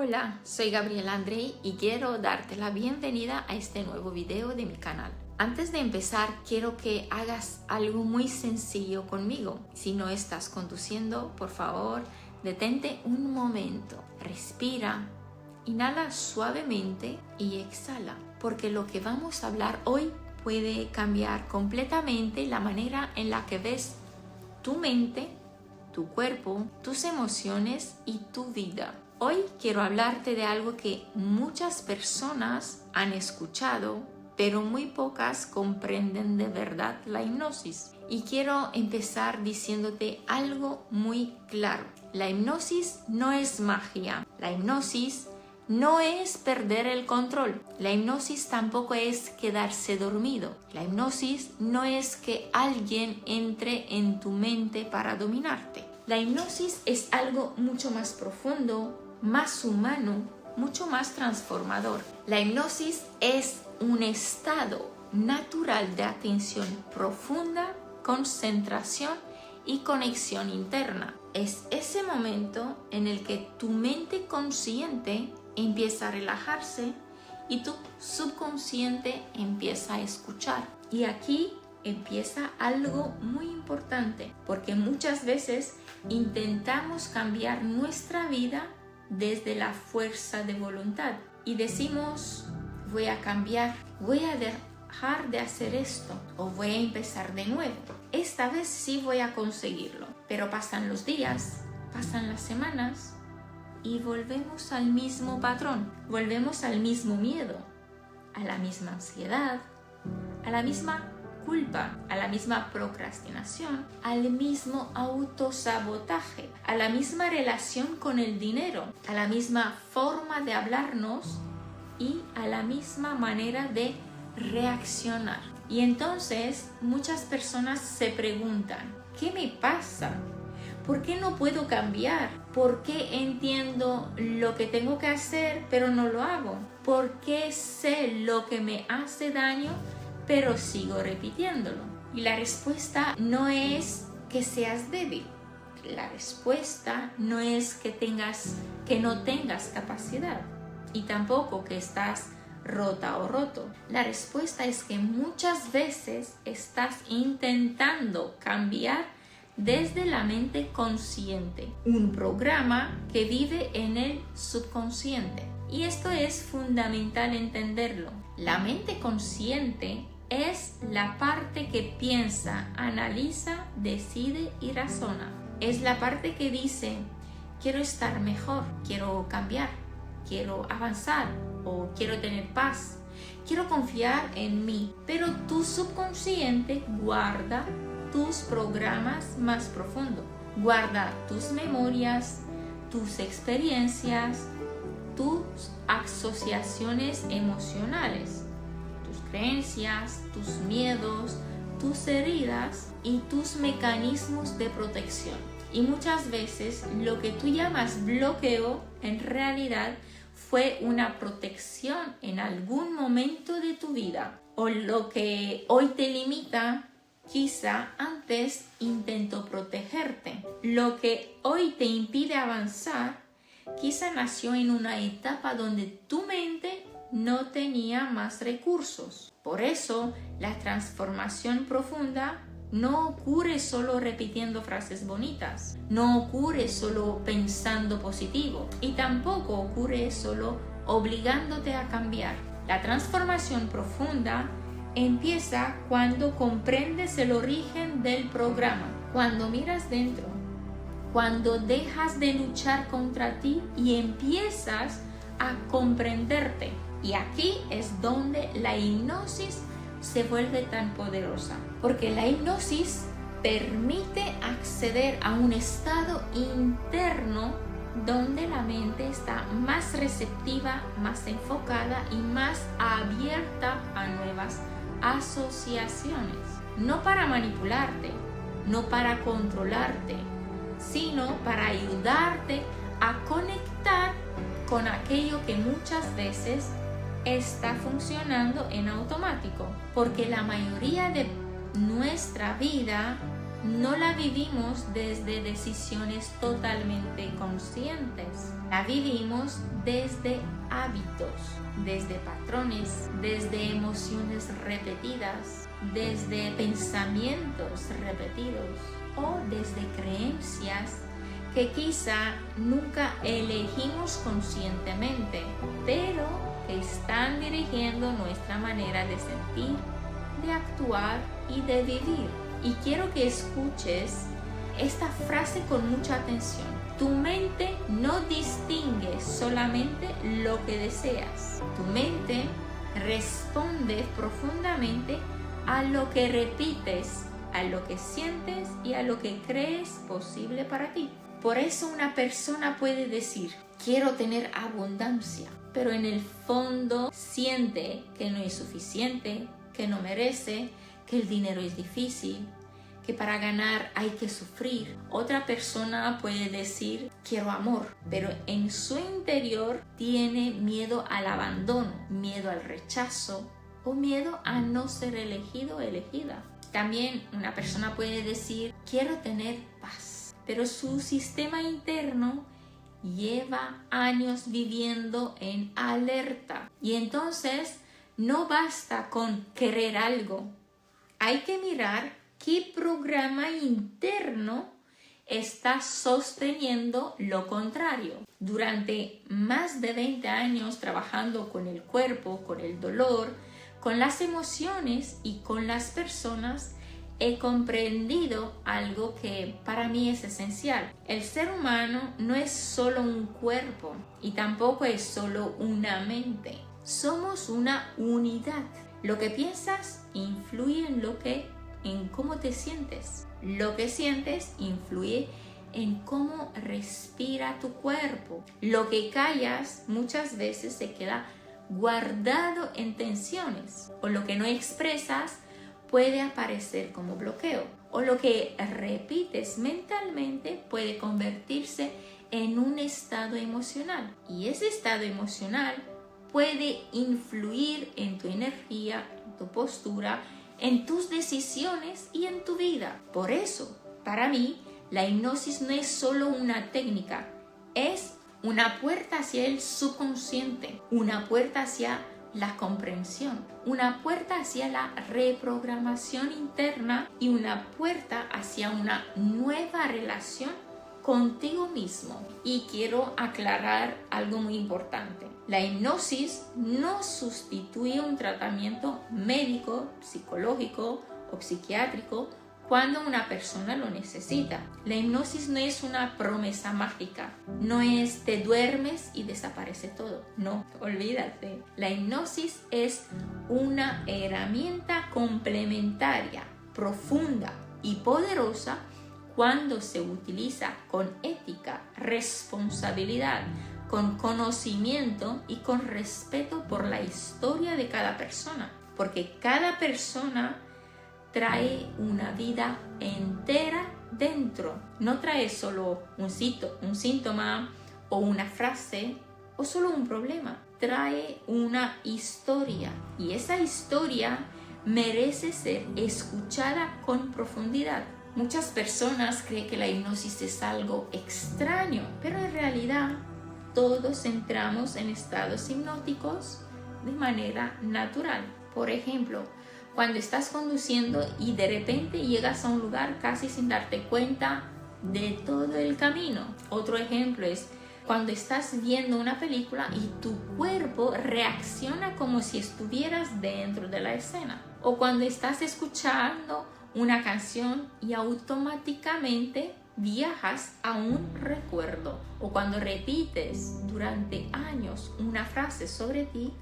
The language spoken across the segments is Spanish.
Hola, soy Gabriela Andrei y quiero darte la bienvenida a este nuevo video de mi canal. Antes de empezar, quiero que hagas algo muy sencillo conmigo. Si no estás conduciendo, por favor, detente un momento, respira, inhala suavemente y exhala, porque lo que vamos a hablar hoy puede cambiar completamente la manera en la que ves tu mente, tu cuerpo, tus emociones y tu vida. Hoy quiero hablarte de algo que muchas personas han escuchado, pero muy pocas comprenden de verdad la hipnosis. Y quiero empezar diciéndote algo muy claro. La hipnosis no es magia. La hipnosis no es perder el control. La hipnosis tampoco es quedarse dormido. La hipnosis no es que alguien entre en tu mente para dominarte. La hipnosis es algo mucho más profundo, más humano, mucho más transformador. La hipnosis es un estado natural de atención profunda, concentración y conexión interna. Es ese momento en el que tu mente consciente empieza a relajarse y tu subconsciente empieza a escuchar. Y aquí empieza algo muy importante, porque muchas veces intentamos cambiar nuestra vida desde la fuerza de voluntad y decimos: voy a cambiar, voy a dejar de hacer esto o voy a empezar de nuevo. Esta vez sí voy a conseguirlo. Pero pasan los días, pasan las semanas y volvemos al mismo patrón, volvemos al mismo miedo, a la misma ansiedad, a la misma culpa, a la misma procrastinación, al mismo autosabotaje, a la misma relación con el dinero, a la misma forma de hablarnos y a la misma manera de reaccionar. Y entonces muchas personas se preguntan: ¿qué me pasa? ¿Por qué no puedo cambiar? ¿Por qué entiendo lo que tengo que hacer pero no lo hago? ¿Por qué sé lo que me hace daño pero sigo repitiéndolo? Y la respuesta no es que seas débil. La respuesta no es que no tengas capacidad y tampoco que estás rota o roto. La respuesta es que muchas veces estás intentando cambiar desde la mente consciente, un programa que vive en el subconsciente. Y esto es fundamental entenderlo. La mente consciente es la parte que piensa, analiza, decide y razona. Es la parte que dice: quiero estar mejor, quiero cambiar, quiero avanzar o quiero tener paz, quiero confiar en mí. Pero tu subconsciente guarda tus programas más profundos, guarda tus memorias, tus experiencias, tus asociaciones emocionales, tus creencias, tus miedos, tus heridas y tus mecanismos de protección. Y muchas veces lo que tú llamas bloqueo en realidad fue una protección en algún momento de tu vida, o lo que hoy te limita quizá antes intentó protegerte. Lo que hoy te impide avanzar quizá nació en una etapa donde tu mente no tenía más recursos. Por eso la transformación profunda no ocurre solo repitiendo frases bonitas, no ocurre solo pensando positivo y tampoco ocurre solo obligándote a cambiar. La transformación profunda empieza cuando comprendes el origen del programa, cuando miras dentro, cuando dejas de luchar contra ti y empiezas a comprenderte. Y aquí es donde la hipnosis se vuelve tan poderosa, porque la hipnosis permite acceder a un estado interno donde la mente está más receptiva, más enfocada y más abierta a nuevas asociaciones. No para manipularte, no para controlarte, sino para ayudarte a conectar con aquello que muchas veces está funcionando en automático, porque la mayoría de nuestra vida no la vivimos desde decisiones totalmente conscientes. La vivimos desde hábitos, desde patrones, desde emociones repetidas, desde pensamientos repetidos o desde creencias que quizá nunca elegimos conscientemente, pero que están dirigiendo nuestra manera de sentir, de actuar y de vivir. Y quiero que escuches esta frase con mucha atención. Tu mente no distingue solamente lo que deseas. Tu mente responde profundamente a lo que repites, a lo que sientes y a lo que crees posible para ti. Por eso una persona puede decir, quiero tener abundancia, pero en el fondo siente que no es suficiente, que no merece, que el dinero es difícil, que para ganar hay que sufrir. Otra persona puede decir, quiero amor, pero en su interior tiene miedo al abandono, miedo al rechazo o miedo a no ser elegido o elegida. También una persona puede decir, quiero tener paz, pero su sistema interno lleva años viviendo en alerta. Y entonces no basta con querer algo. Hay que mirar qué programa interno está sosteniendo lo contrario. Durante más de 20 años trabajando con el cuerpo, con el dolor, con las emociones y con las personas, he comprendido algo que para mí es esencial. El ser humano no es solo un cuerpo y tampoco es solo una mente. Somos una unidad. Lo que piensas influye en cómo te sientes. Lo que sientes influye en cómo respira tu cuerpo. Lo que callas muchas veces se queda guardado en tensiones, o lo que no expresas puede aparecer como bloqueo, o lo que repites mentalmente puede convertirse en un estado emocional, y ese estado emocional puede influir en tu energía, en tu postura, en tus decisiones y en tu vida. Por eso, para mí, la hipnosis no es solo una técnica, es una puerta hacia el subconsciente, una puerta hacia la comprensión, una puerta hacia la reprogramación interna y una puerta hacia una nueva relación contigo mismo. Y quiero aclarar algo muy importante. La hipnosis no sustituye un tratamiento médico, psicológico o psiquiátrico cuando una persona lo necesita. La hipnosis no es una promesa mágica, no es te duermes y desaparece todo. No, olvídate. La hipnosis es una herramienta complementaria, profunda y poderosa cuando se utiliza con ética, responsabilidad, con conocimiento y con respeto por la historia de cada persona, porque cada persona trae una vida entera dentro. No trae solo un síntoma o una frase o solo un problema. Trae una historia y esa historia merece ser escuchada con profundidad. Muchas personas creen que la hipnosis es algo extraño, pero en realidad todos entramos en estados hipnóticos de manera natural. Por ejemplo, cuando estás conduciendo y de repente llegas a un lugar casi sin darte cuenta de todo el camino. Otro ejemplo es cuando estás viendo una película y tu cuerpo reacciona como si estuvieras dentro de la escena. O cuando estás escuchando una canción y automáticamente viajas a un recuerdo. O cuando repites durante años una frase sobre ti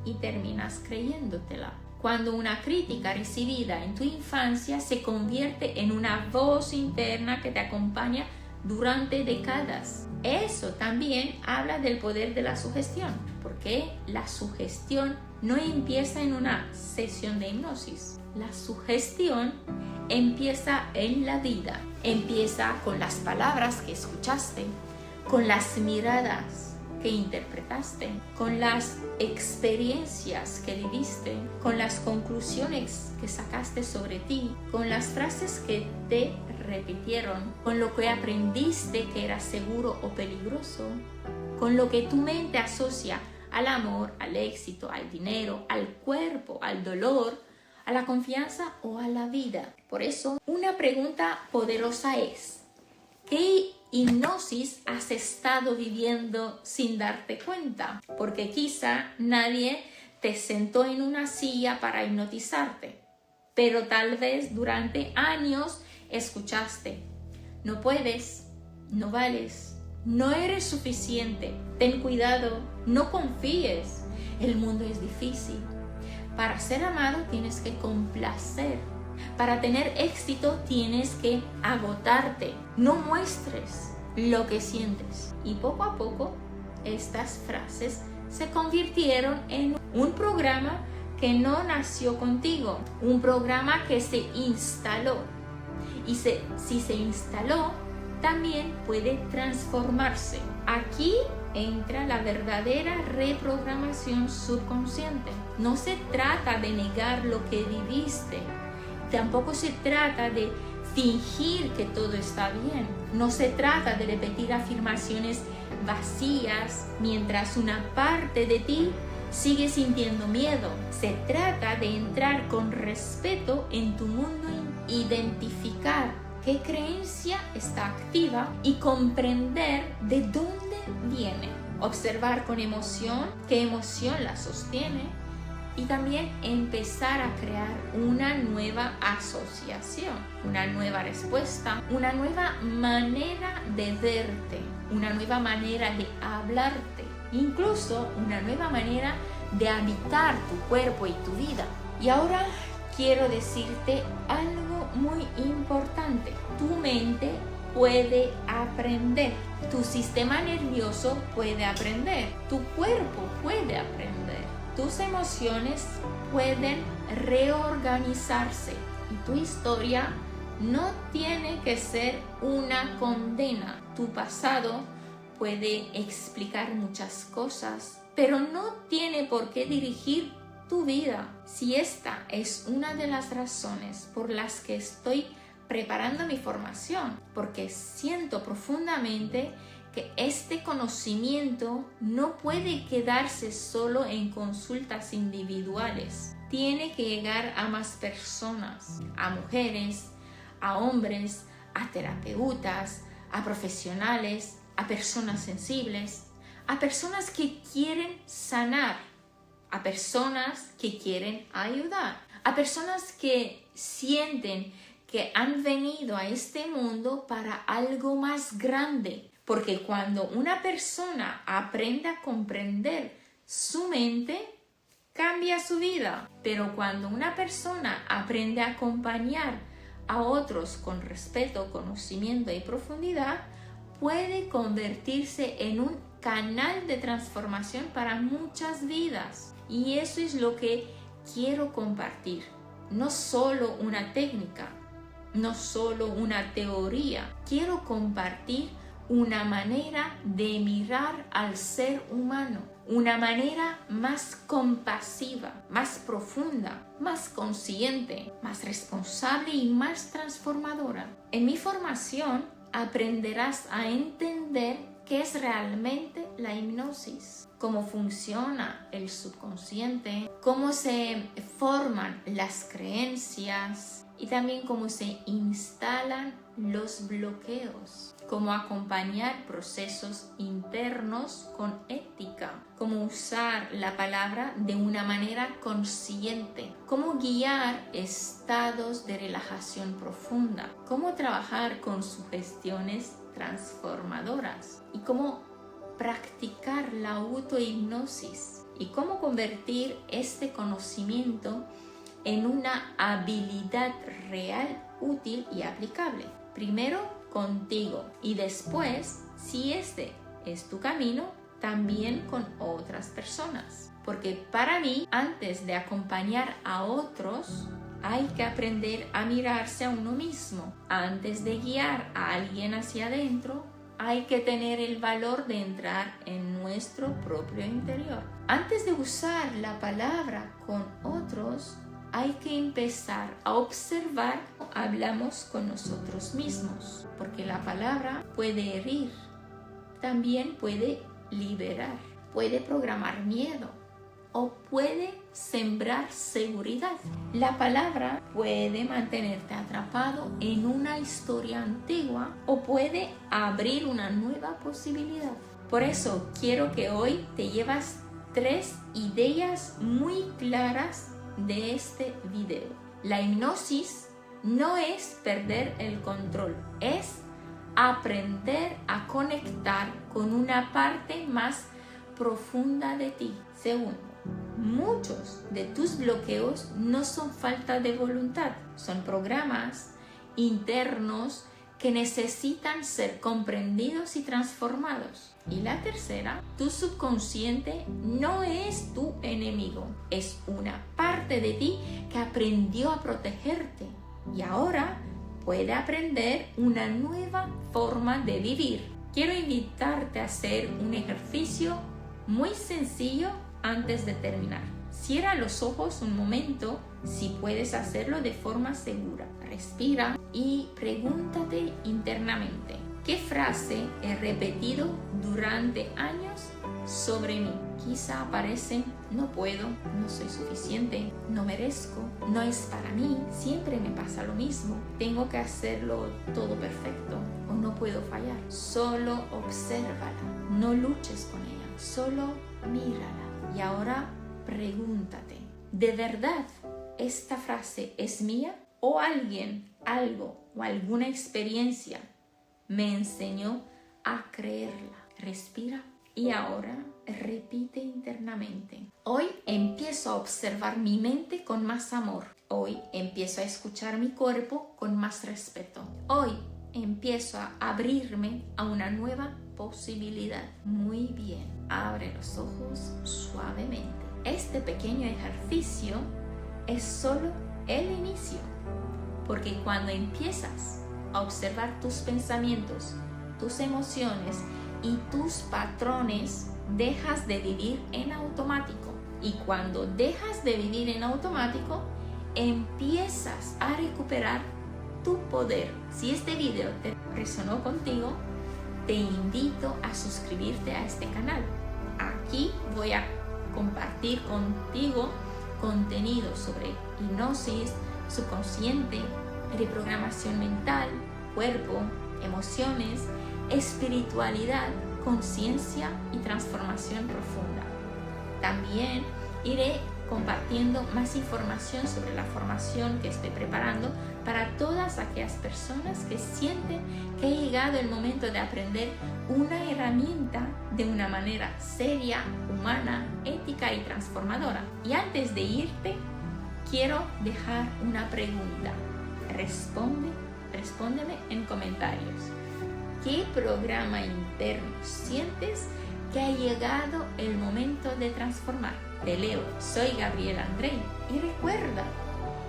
y terminas creyéndotela. Cuando una crítica recibida en tu infancia se convierte en una voz interna que te acompaña durante décadas. Eso también habla del poder de la sugestión, porque la sugestión no empieza en una sesión de hipnosis. La sugestión empieza en la vida, empieza con las palabras que escuchaste, con las miradas que interpretaste, con las experiencias que viviste, con las conclusiones que sacaste sobre ti, con las frases que te repitieron, con lo que aprendiste que era seguro o peligroso, con lo que tu mente asocia al amor, al éxito, al dinero, al cuerpo, al dolor, a la confianza o a la vida. Por eso, una pregunta poderosa es: ¿qué hipnosis has estado viviendo sin darte cuenta? Porque quizá nadie te sentó en una silla para hipnotizarte, pero tal vez durante años escuchaste: no puedes, no vales, no eres suficiente, ten cuidado, no confíes, el mundo es difícil. Para ser amado tienes que complacer. Para tener éxito tienes que agotarte. No muestres lo que sientes. Y poco a poco estas frases se convirtieron en un programa que no nació contigo. Un programa que se instaló. Y si se instaló, también puede transformarse. Aquí entra la verdadera reprogramación subconsciente. No se trata de negar lo que viviste. Tampoco se trata de fingir que todo está bien. No se trata de repetir afirmaciones vacías mientras una parte de ti sigue sintiendo miedo. Se trata de entrar con respeto en tu mundo, identificar qué creencia está activa y comprender de dónde viene. Observar con emoción qué emoción la sostiene y también empezar a crear una nueva asociación, una nueva respuesta, una nueva manera de verte, una nueva manera de hablarte, incluso una nueva manera de habitar tu cuerpo y tu vida. Y ahora quiero decirte algo muy importante. Tu mente puede aprender, tu sistema nervioso puede aprender, tu cuerpo puede aprender, tus emociones pueden reorganizarse y tu historia no tiene que ser una condena. Tu pasado puede explicar muchas cosas, pero no tiene por qué dirigir tu vida. Si esta es una de las razones por las que estoy preparando mi formación, porque siento profundamente que este conocimiento no puede quedarse solo en consultas individuales. Tiene que llegar a más personas, a mujeres, a hombres, a terapeutas, a profesionales, a personas sensibles, a personas que quieren sanar, a personas que quieren ayudar, a personas que sienten que han venido a este mundo para algo más grande. Porque cuando una persona aprende a comprender su mente, cambia su vida. Pero cuando una persona aprende a acompañar a otros con respeto, conocimiento y profundidad, puede convertirse en un canal de transformación para muchas vidas. Y eso es lo que quiero compartir. No solo una técnica, no solo una teoría. Quiero compartir una manera de mirar al ser humano, una manera más compasiva, más profunda, más consciente, más responsable y más transformadora. En mi formación aprenderás a entender qué es realmente la hipnosis, cómo funciona el subconsciente, cómo se forman las creencias y también cómo se instalan los bloqueos, cómo acompañar procesos internos con ética, cómo usar la palabra de una manera consciente, cómo guiar estados de relajación profunda, cómo trabajar con sugestiones transformadoras y cómo practicar la autohipnosis y cómo convertir este conocimiento en una habilidad real, útil y aplicable. Primero contigo y después, si este es tu camino, también con otras personas. Porque para mí, antes de acompañar a otros, hay que aprender a mirarse a uno mismo. Antes de guiar a alguien hacia adentro, hay que tener el valor de entrar en nuestro propio interior. Antes de usar la palabra con otros, hay que empezar a observar cómo hablamos con nosotros mismos, porque la palabra puede herir, también puede liberar, puede programar miedo o puede sembrar seguridad. La palabra puede mantenerte atrapado en una historia antigua o puede abrir una nueva posibilidad. Por eso quiero que hoy te llevas 3 ideas muy claras de este video. La hipnosis no es perder el control, es aprender a conectar con una parte más profunda de ti. Segundo, muchos de tus bloqueos no son falta de voluntad, son programas internos que necesitan ser comprendidos y transformados. Y la tercera, tu subconsciente no es tu enemigo, es una parte de ti que aprendió a protegerte y ahora puede aprender una nueva forma de vivir. Quiero invitarte a hacer un ejercicio muy sencillo antes de terminar. Cierra los ojos un momento, si puedes hacerlo de forma segura. Respira y pregúntate internamente, ¿qué frase he repetido durante años sobre mí? Quizá aparecen: no puedo, no soy suficiente, no merezco, no es para mí, siempre me pasa lo mismo, tengo que hacerlo todo perfecto o no puedo fallar. Solo obsérvala, no luches con ella, solo mírala. Y ahora pregúntate, ¿de verdad esta frase es mía? ¿O alguien, algo o alguna experiencia me enseñó a creerla? Respira y ahora repite internamente. Hoy empiezo a observar mi mente con más amor. Hoy empiezo a escuchar mi cuerpo con más respeto. Hoy empiezo a abrirme a una nueva posibilidad. Muy bien, abre los ojos suavemente. Este pequeño ejercicio es solo el inicio, porque cuando empiezas a observar tus pensamientos, tus emociones y tus patrones, dejas de vivir en automático. Y cuando dejas de vivir en automático, empiezas a recuperar tu poder. Si este video te resonó contigo, te invito a suscribirte a este canal. Aquí voy a compartir contigo contenido sobre hipnosis, subconsciente, reprogramación mental, cuerpo, emociones, espiritualidad, conciencia y transformación profunda. También iré compartiendo más información sobre la formación que estoy preparando para todas aquellas personas que sienten que ha llegado el momento de aprender una herramienta de una manera seria, humana, ética y transformadora. Y antes de irte, quiero dejar una pregunta. Respóndeme en comentarios. ¿Qué programa interno sientes que ha llegado el momento de transformar? Te leo, soy Gabriela Andrei y recuerda,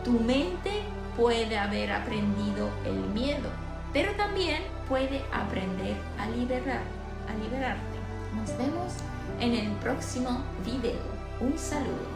tu mente puede haber aprendido el miedo, pero también puede aprender a liberarte. Nos vemos en el próximo video. Un saludo.